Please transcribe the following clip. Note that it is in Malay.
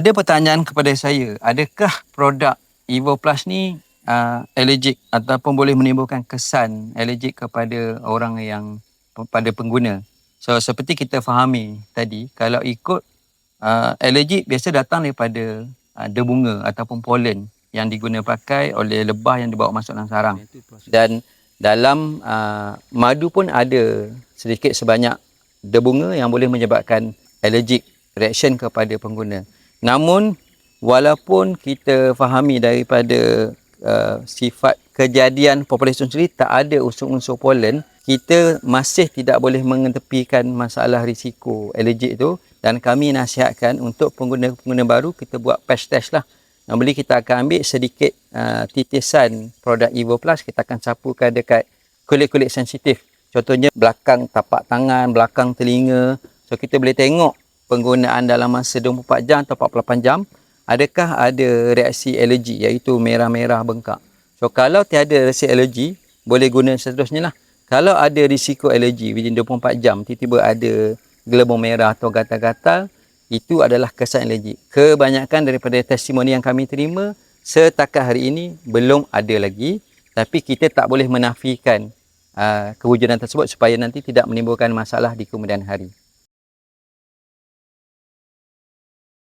Ada pertanyaan kepada saya, adakah produk Evo Plus ni allergic ataupun boleh menimbulkan kesan allergic kepada orang yang pada pengguna? So seperti kita fahami tadi, kalau ikut allergic biasa datang daripada debunga ataupun polen yang diguna pakai oleh lebah yang dibawa masuk dalam sarang. Dan dalam madu pun ada sedikit sebanyak debunga yang boleh menyebabkan allergic reaction kepada pengguna. Namun walaupun kita fahami daripada sifat kejadian populasi sendiri tak ada unsur-unsur polen, kita masih tidak boleh mengetepikan masalah risiko allergic itu, dan kami nasihatkan untuk pengguna-pengguna baru kita buat patch test lah. Normally kita akan ambil sedikit titisan produk Evo Plus, kita akan sapukan dekat kulit-kulit sensitif. Contohnya belakang tapak tangan, belakang telinga. So kita boleh tengok penggunaan dalam masa 24 jam atau 48 jam, adakah ada reaksi alergi iaitu merah-merah bengkak. So kalau tiada reaksi alergi, boleh guna seterusnya lah. Kalau ada risiko alergi within 24 jam, tiba-tiba ada gelembung merah atau gatal-gatal, itu adalah kesan alergi. Kebanyakan daripada testimoni yang kami terima setakat hari ini belum ada lagi, tapi kita tak boleh menafikan kewujudan tersebut supaya nanti tidak menimbulkan masalah di kemudian hari.